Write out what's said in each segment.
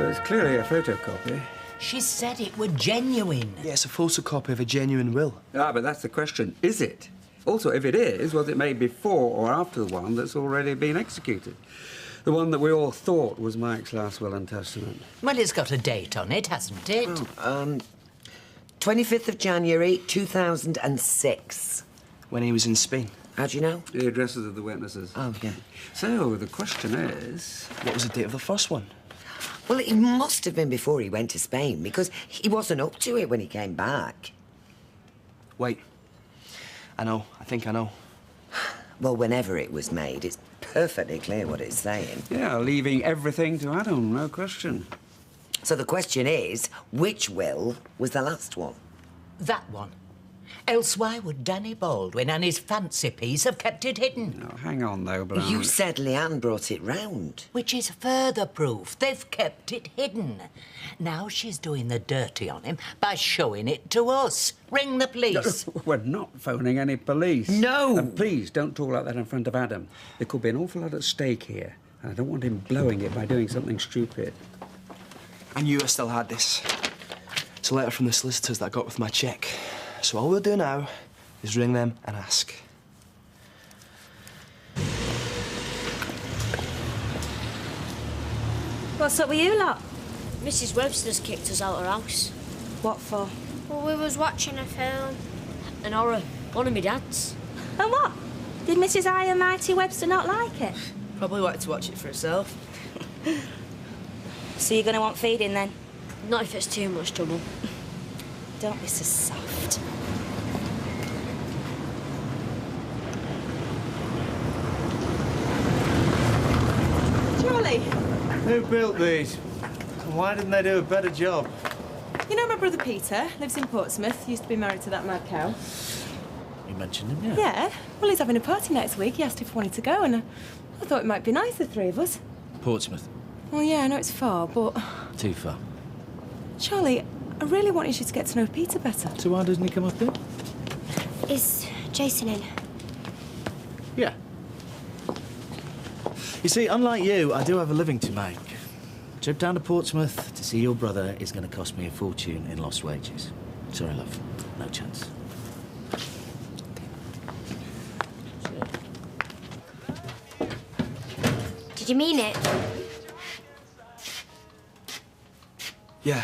Well, it's clearly a photocopy. She said it were genuine. Yeah, it's a photocopy of a genuine will. Ah, but that's the question. Is it? Also, if it is, was it made before or after the one that's already been executed? The one that we all thought was Mike's last will and testament. Well, it's got a date on it, hasn't it? 25th of January, 2006. When he was in Spain. How do you know? The addresses of the witnesses. Oh, yeah. So, the question is... What was the date of the first one? Well, it must have been before he went to Spain, because he wasn't up to it when he came back. Wait. I know. I think I know. Well, whenever it was made, it's perfectly clear what it's saying. Yeah, leaving everything to Adam, no question. So the question is, which will was the last one? That one. Else why would Danny Baldwin and his fancy piece have kept it hidden? No, hang on, though, Blanche. You said Leanne brought it round. Which is further proof they've kept it hidden. Now she's doing the dirty on him by showing it to us. Ring the police. We're not phoning any police. No! And please, don't talk like that in front of Adam. There could be an awful lot at stake here, and I don't want him blowing it by doing something stupid. I knew I still had this. It's a letter from the solicitors that I got with my cheque. So all we'll do now is ring them and ask. What's up with you lot? Mrs. Webster's kicked us out her house. What for? Well, we was watching a film. An horror. One of my dad's. And what? Did Mrs. Iron Mighty Webster not like it? Probably wanted to watch it for herself. So you're going to want feeding then? Not if it's too much trouble. Don't be so soft. Charlie, Who built these? And why didn't they do a better job? you know my brother Peter lives in Portsmouth. Used to be married to that mad cow. You mentioned him, yeah? Yeah. Well, he's having a party next week. He asked if we wanted to go, and I thought it might be nice, the three of us. Portsmouth. Well, yeah, I know it's far, but Too far. Charlie, I really wanted you to get to know Peter better. So why doesn't he come up here? Is Jason in? Yeah. You see, unlike you, I do have a living to make. A trip down to Portsmouth to see your brother is going to cost me a fortune in lost wages. Sorry, love. No chance. Did you mean it? Yeah,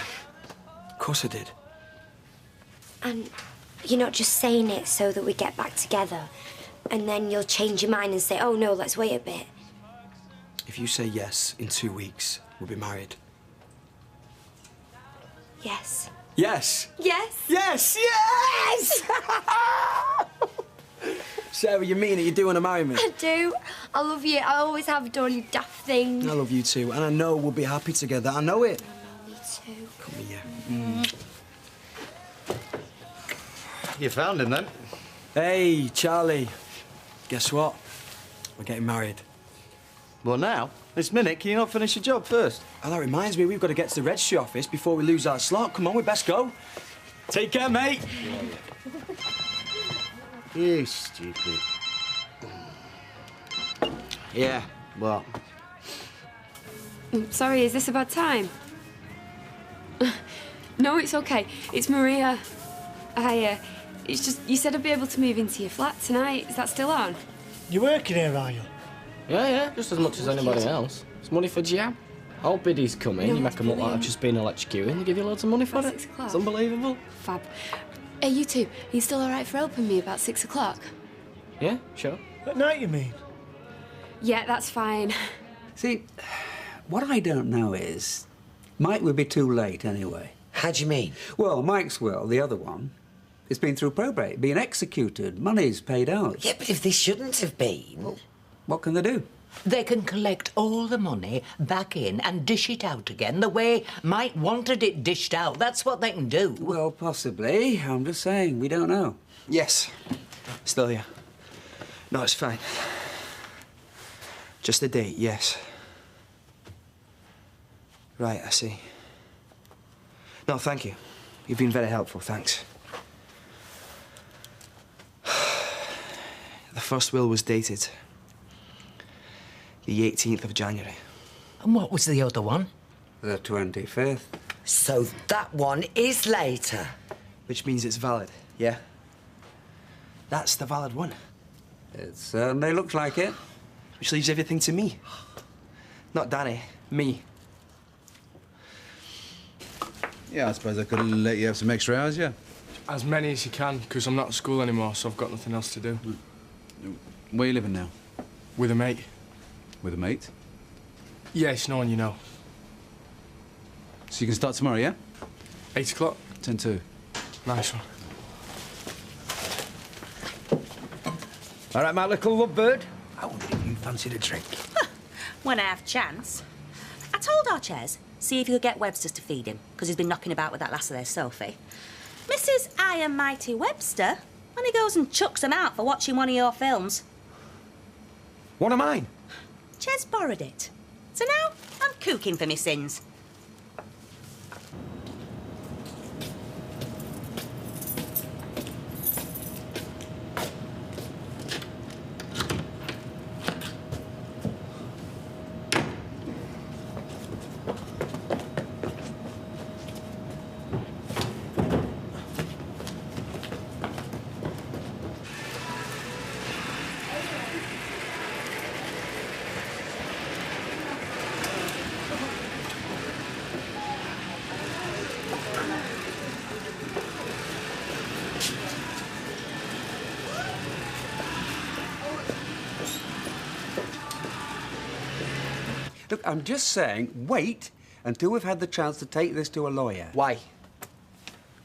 of course I did. And you're not just saying it so that we get back together, and then you'll change your mind and say, oh, no, let's wait a bit. If you say yes, in 2 weeks, we'll be married. Yes. Yes! Yes? Yes! Yes! Sarah, you mean it? You do want to marry me? I do. I love you. I always have done, you daft thing. I love you too, and I know we'll be happy together. I know it. I know, me too. Come here. You found him, then? Hey, Charlie. Guess what? We're getting married. Well, now? This minute, can you not finish your job first? And that reminds me, we've got to get to the registry office before we lose our slot. Come on, we best go. Take care, mate. You stupid. Yeah, what? Sorry, is this a bad time? No, it's okay. It's Maria. It's just, you said I'd be able to move into your flat tonight. Is that still on? You're working here, are you? Yeah, just as much as anybody else. It's money for jam. All biddies come in, No, you make them look like brilliant. I've just been electrocuting, they give you loads of money for At it. 6 o'clock? It's unbelievable. Fab. Hey, you two, are you still all right for helping me about 6 o'clock? Yeah, sure. At night, you mean? Yeah, that's fine. See, what I don't know is, Mike would be too late anyway. How do you mean? Well, Mike's will, the other one, it's been through probate, being executed, money's paid out. Yeah, but if this shouldn't have been... Well, what can they do? They can collect all the money back in and dish it out again the way Mike wanted it dished out. That's what they can do. Well, possibly. I'm just saying, we don't know. Yes. Still here. No, it's fine. Just the date, yes. Right, I see. No, thank you. You've been very helpful, thanks. The first will was dated the 18th of January. And what was the other one? The 25th. So that one is later. Which means it's valid, yeah? That's the valid one. It certainly looks like it. Which leaves everything to me. Not Danny, me. Yeah, I suppose I could let you have some extra hours, yeah? As many as you can, because I'm not at school anymore, so I've got nothing else to do. Where are you living now? With a mate. With a mate? Yeah, it's no one you know. So you can start tomorrow, yeah? 8 o'clock? 10-2. Nice one. All right, my little lovebird. I wonder if you fancied a drink. When I have chance. I told Arches, see if you could get Webster's to feed him, because he's been knocking about with that lass of theirs, Sophie. Mrs. Iron Mighty Webster, when he goes and chucks him out for watching one of your films. One of mine? Ches borrowed it. So now I'm cooking for me sins. Look, I'm just saying, wait until we've had the chance to take this to a lawyer. Why?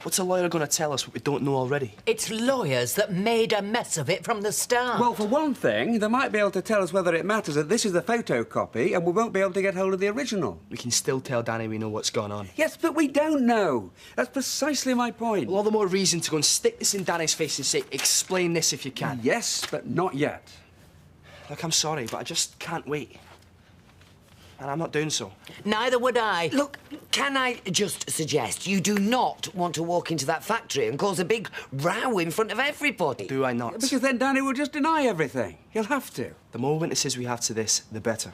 What's a lawyer going to tell us what we don't know already? It's lawyers that made a mess of it from the start. Well, for one thing, they might be able to tell us whether it matters that this is the photocopy and we won't be able to get hold of the original. We can still tell Danny we know what's going on. Yes, but we don't know. That's precisely my point. Well, all the more reason to go and stick this in Danny's face and say, explain this if you can. Yes, but not yet. Look, I'm sorry, but I just can't wait. And I'm not doing so. Neither would I. Look, can I just suggest you do not want to walk into that factory and cause a big row in front of everybody? Do I not? Because then Danny will just deny everything. He'll have to. The more witnesses we have to this, the better.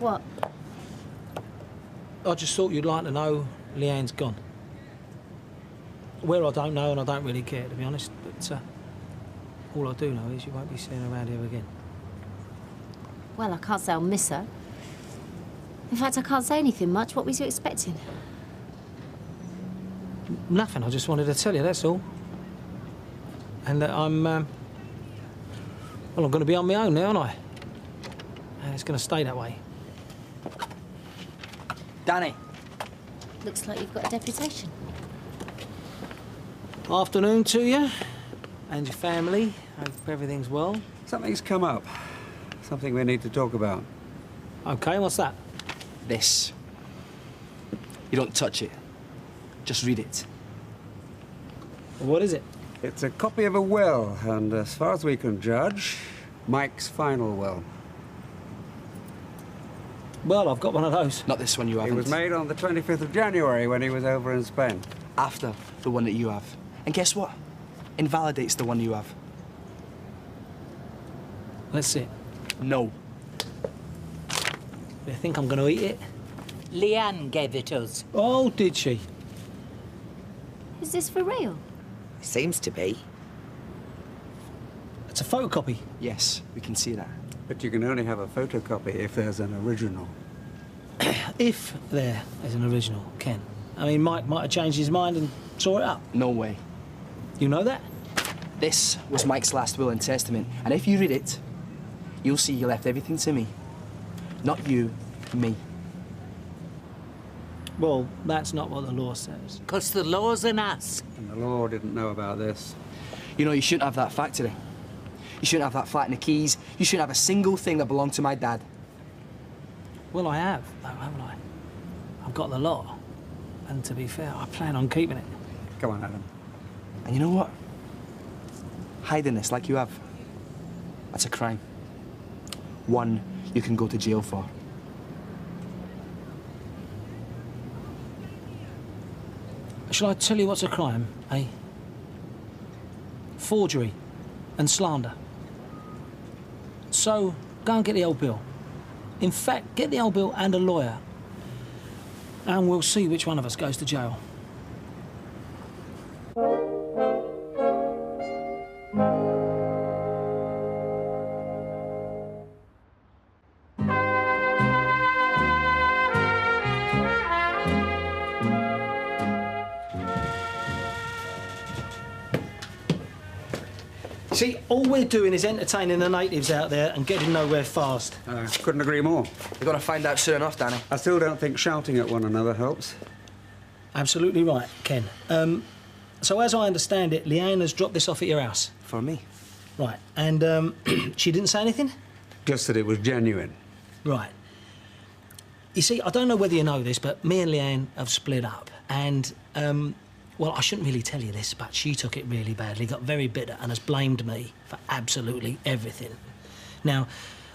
What? I just thought you'd like to know Leanne's gone. Where I don't know, and I don't really care, to be honest, but all I do know is you won't be seeing her around here again. Well, I can't say I'll miss her. In fact, I can't say anything much. What was you expecting? Nothing, I just wanted to tell you, that's all. And that I'm, well, I'm going to be on my own now, aren't I? And it's going to stay that way. Danny. Looks like you've got a deputation. Afternoon to you. And your family. Hope everything's well. Something's come up. Something we need to talk about. OK, what's that? This. You don't touch it. Just read it. What is it? It's a copy of a will, and as far as we can judge, Mike's final will. Well, I've got one of those. Not this one you haven't. It was made on the 25th of January when he was over in Spain. After the one that you have. And guess what? Invalidates the one you have. Let's see it. No. You think I'm going to eat it? Leanne gave it us. Oh, did she? Is this for real? Seems to be. It's a photocopy. Yes, we can see that. But you can only have a photocopy if there's an original. If there is an original, Ken. I mean, Mike might have changed his mind and saw it up. No way. You know that? This was Mike's last will and testament, and if you read it, you'll see he left everything to me. Not you, me. Well, that's not what the law says. Because the law's an ass. And the law didn't know about this. You know, you shouldn't have that factory. You shouldn't have that flat in the Keys. You shouldn't have a single thing that belonged to my dad. Well, I have, though, haven't I? I've got the lot. And to be fair, I plan on keeping it. Come on, Adam. And you know what? Hiding this like you have, that's a crime. One you can go to jail for. Shall I tell you what's a crime, eh? Forgery and slander. So, go and get the old bill. In fact, get the old bill and a lawyer. And we'll see which one of us goes to jail. See, all we're doing is entertaining the natives out there and getting nowhere fast. Couldn't agree more. We've got to find out soon enough, Danny. I still don't think shouting at one another helps. Absolutely right, Ken. So as I understand it, Leanne has dropped this off at your house. For me. Right, and she didn't say anything? Just that it was genuine. Right. You see, I don't know whether you know this, but me and Leanne have split up, and, well, I shouldn't really tell you this, but she took it really badly, got very bitter, and has blamed me for absolutely everything. Now,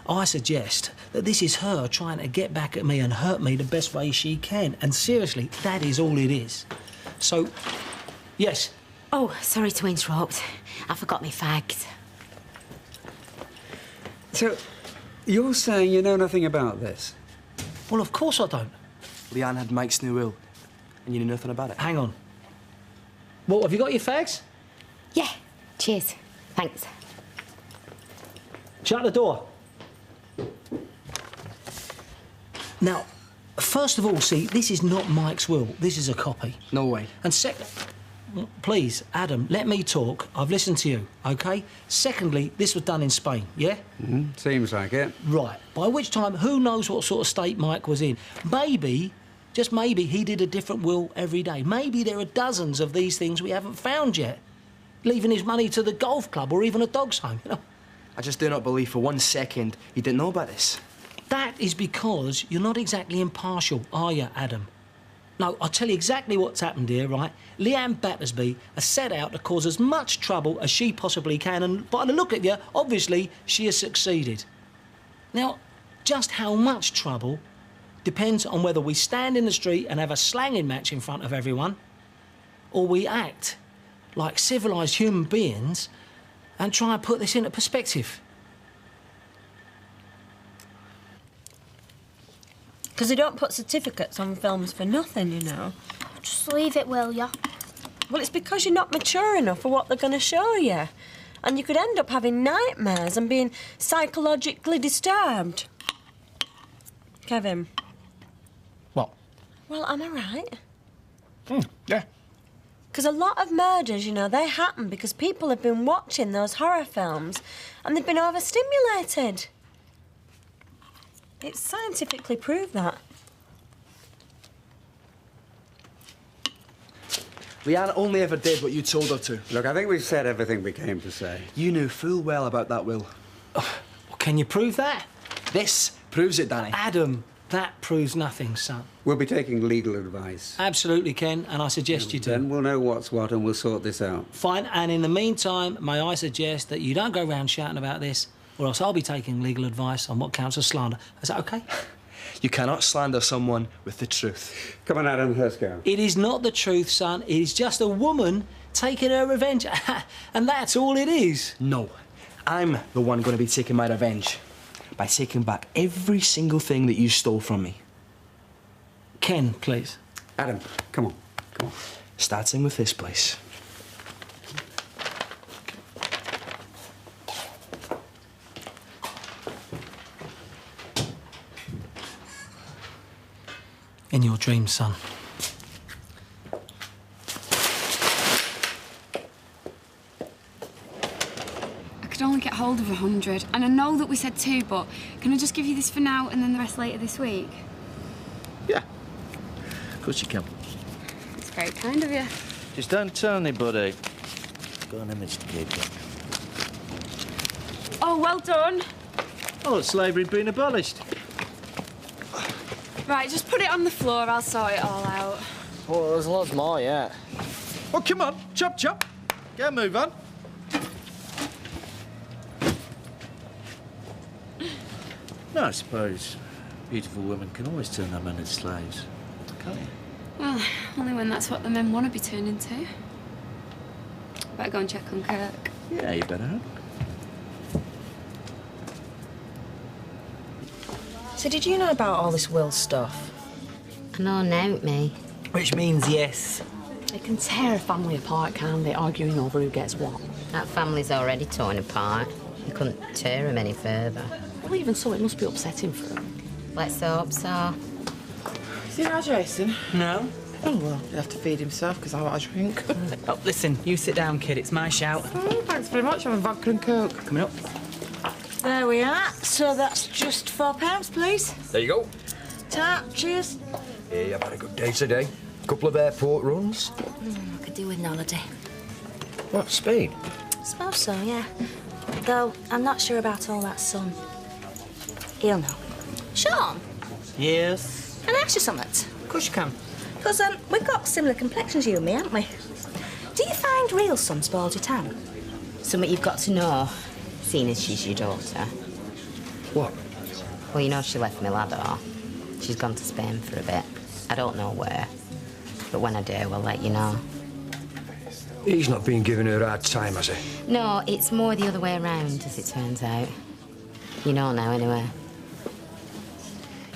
I suggest that this is her trying to get back at me and hurt me the best way she can, and seriously, that is all it is. So, yes? Oh, sorry to interrupt. I forgot my fags. So, you're saying you know nothing about this? Well, of course I don't. Leanne had Mike's new will, and you knew nothing about it. Hang on. What, have you got your fags? Yeah. Cheers. Thanks. Shut the door. Now, first of all, see, this is not Mike's will. This is a copy. No way. And second... Please, Adam, let me talk. I've listened to you, OK? Secondly, this was done in Spain, yeah? Seems like it. Right. By which time, who knows what sort of state Mike was in? Maybe, just maybe, he did a different will every day. Maybe there are dozens of these things we haven't found yet. Leaving his money to the golf club or even a dog's home, you know? I just do not believe for 1 second he didn't know about this. That is because you're not exactly impartial, are you, Adam? No, I'll tell you exactly what's happened here, right? Leanne Battersby has set out to cause as much trouble as she possibly can, and by the look at you, obviously, she has succeeded. Now, just how much trouble depends on whether we stand in the street and have a slanging match in front of everyone, or we act like civilised human beings and try and put this into perspective. Because they don't put certificates on films for nothing, you know. Just leave it, will ya? Well, it's because you're not mature enough for what they're going to show you. And you could end up having nightmares and being psychologically disturbed. Kevin. What? Well, am I right? Yeah. Because a lot of murders, you know, they happen because people have been watching those horror films and they've been overstimulated. It's scientifically proved that. Leanne only ever did what you told her to. Look, I think we've said everything we came to say. You knew full well about that will. Well, can you prove that? This proves it, Danny. Adam, that proves nothing, son. We'll be taking legal advice. Absolutely, Ken, and I suggest you do. Then we'll know what's what and we'll sort this out. Fine, and in the meantime, may I suggest that you don't go round shouting about this, or else I'll be taking legal advice on what counts as slander. Is that OK? You cannot slander someone with the truth. Come on, Adam, let's go. It is not the truth, son. It is just a woman taking her revenge. And that's all it is. No. I'm the one going to be taking my revenge by taking back every single thing that you stole from me. Ken, please. Adam, come on. Come on. Starting with this place. In your dreams, son. I could only get hold of 100, and I know that we said 2, but can I just give you this for now and then the rest later this week? Yeah. Of course you can. It's very kind of you. Just don't tell anybody. It's got an image to keep up. Oh, well done. Oh, slavery's been abolished. Right, just put it on the floor, I'll sort it all out. Well, there's lots more yet. Oh, come on. Chop, chop. Go move on. No, I suppose beautiful women can always turn their men into slaves, can't you? Well, only when that's what the men want to be turned into. Better go and check on Kirk. Yeah, you better. So did you know about all this will stuff? I know now, me. Which means yes. It can tear a family apart, can't they, arguing over who gets what? That family's already torn apart. You couldn't tear them any further. Well, even so, it must be upsetting for them. Let's hope so. See now, Jason? No. Oh, well, he'll have to feed himself because I want a drink. Oh, listen, you sit down, kid. It's my shout. Thanks very much. I'm a vodka and coke. Coming up. There we are. So that's just £4, please. There you go. Tart, cheers. Yeah, I've had a good day today. Couple of airport runs. I could do with an holiday. What, Spain? I suppose so, yeah. Though, I'm not sure about all that sun. He'll know. Sean, Yes. can I ask you something? Of course you can. Because we've got similar complexions, you and me, haven't we? Do you find real sun spoils your tan? Something you've got to know, seeing as she's your daughter. What? Well, you know she left me Labrador. She's gone to Spain for a bit. I don't know where. But when I do, we'll let you know. He's not been giving her a hard time, has he? No, it's more the other way around, as it turns out. You know now, anyway.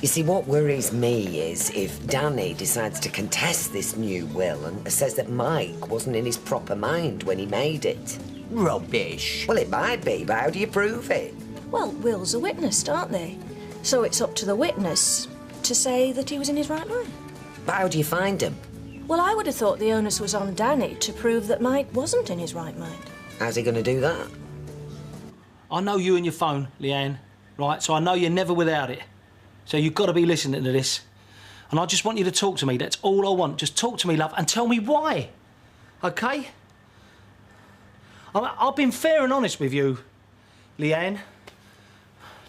You see, what worries me is if Danny decides to contest this new will and says that Mike wasn't in his proper mind when he made it. Rubbish. Well, it might be, but how do you prove it? Well, wills are witnessed, aren't they? So it's up to the witness to say that he was in his right mind. But how do you find him? Well, I would have thought the onus was on Danny to prove that Mike wasn't in his right mind. How's he going to do that? I know you and your phone, Leanne, right? So I know you're never without it. So you've got to be listening to this. And I just want you to talk to me. That's all I want. Just talk to me, love, and tell me why. OK? I've been fair and honest with you, Leanne.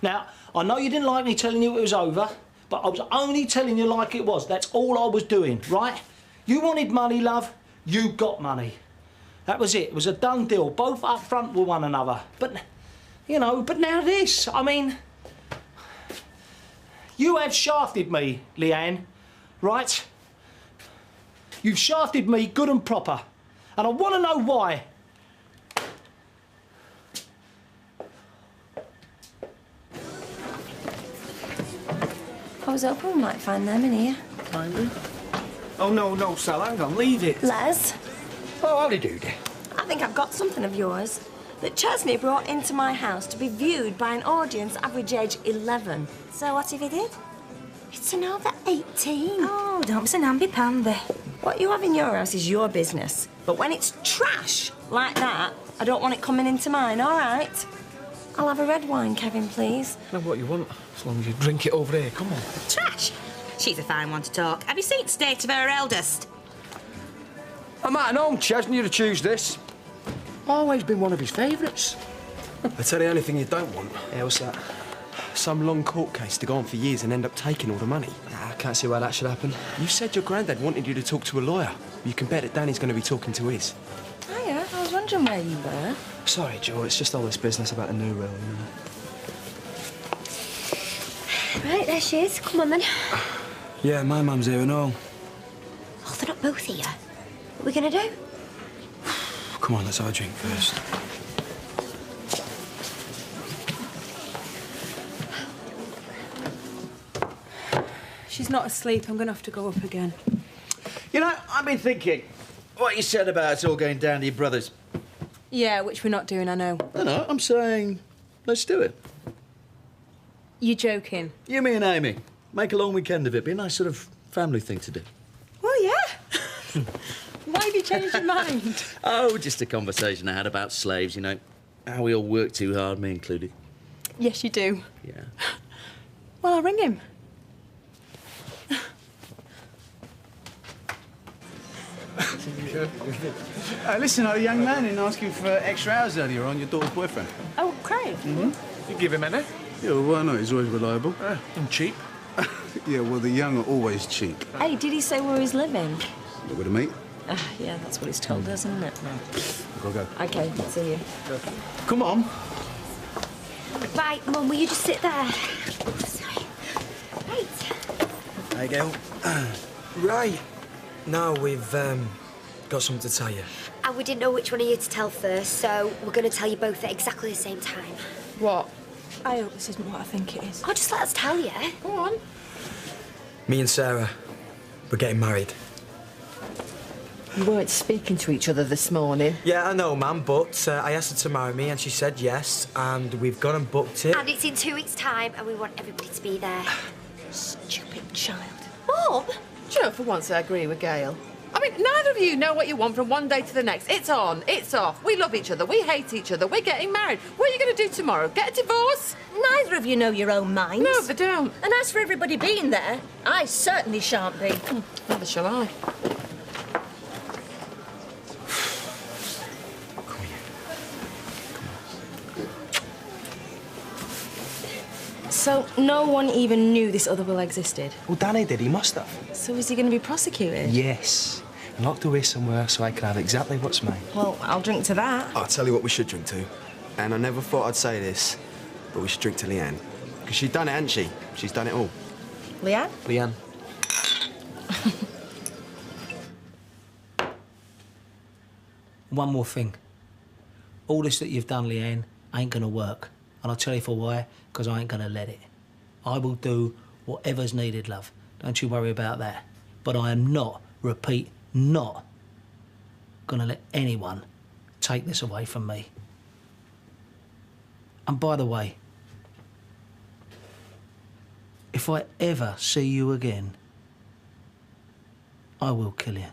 Now, I know you didn't like me telling you it was over, but I was only telling you like it was. That's all I was doing, right? You wanted money, love. You got money. That was it. It was a done deal. Both up front with one another. But, you know, but now this. I mean, you have shafted me, Leanne, right? You've shafted me good and proper. And I want to know why. I was hoping we might find them in here. Kindly. Oh, no, Sal, hang on, leave it. Les, Oh, howdy doody. I think I've got something of yours that Chesney brought into my house to be viewed by an audience average age 11. So what if he did? It's an over 18. Oh, don't be so namby-pamby. What you have in your house is your business. But when it's trash like that, I don't want it coming into mine, all right? I'll have a red wine, Kevin, please. Know what you want, as long as you drink it over here. Come on. Trash? She's a fine one to talk. Have you seen the state of her eldest? I'm at home, Chas, and you to choose this. Always been one of his favourites. I tell you anything you don't want. Yeah, what's that? Some long court case to go on for years and end up taking all the money. Nah, I can't see why that should happen. You said your granddad wanted you to talk to a lawyer. You can bet that Danny's going to be talking to his. Hiya, I was wondering where you were. Sorry, Joe, it's just all this business about the new will. Right, there she is. Come on, then. Yeah, my mum's here and all. Oh, they're not both here. What are we going to do? Come on, let's have a drink first. She's not asleep. I'm going to have to go up again. You know, I've been thinking what you said about us all going down to your brother's. Yeah, which we're not doing, I know. No, I'm saying let's do it. You're joking. You, me and Amy. Make a long weekend of it. Be a nice sort of family thing to do. Oh, yeah? Why have you changed your mind? Oh, just a conversation I had about slaves, you know. How we all work too hard, me included. Yes, you do. Yeah. Well, I'll ring him. Listen, a young man in asking for extra hours earlier on, your daughter's boyfriend. Oh, Craig? You give him any? Yeah, well, why not? He's always reliable. And cheap. Yeah, well, the young are always cheap. Hey, did he say where he's living? Look with a mate. Yeah, that's what he's told us, isn't it? Go. OK, see you. Come on. Right, Mum, will you just sit there? Oh, sorry. Right. There you go. Right. Now we've got something to tell you. And we didn't know which one of you to tell first, so we're going to tell you both at exactly the same time. What? I hope this isn't what I think it is. Oh, just let us tell you. Go on. Me and Sarah, we're getting married. You weren't speaking to each other this morning. Yeah, I know, ma'am, but I asked her to marry me and she said yes, and we've gone and booked it. And it's in 2 weeks' time, and we want everybody to be there. Stupid child. Mum? Do you know, for once I agree with Gail. I mean, neither of you know what you want from one day to the next. It's on, it's off. We love each other, we hate each other, we're getting married. What are you going to do tomorrow? Get a divorce? Neither of you know your own minds. No, they don't. And as for everybody being there, I certainly shan't be. Neither shall I. So no one even knew this other will existed? Well, Danny did, he must have. So is he going to be prosecuted? Yes. And locked away somewhere so I can have exactly what's mine. Well, I'll drink to that. I'll tell you what we should drink to. And I never thought I'd say this, but we should drink to Leanne. Because she's done it, hasn't she? She's done it all. Leanne? Leanne. One more thing. All this that you've done, Leanne, ain't gonna work. And I'll tell you for why, because I ain't gonna let it. I will do whatever's needed, love. Don't you worry about that. But I am not, repeat, not gonna let anyone take this away from me. And by the way, if I ever see you again, I will kill you.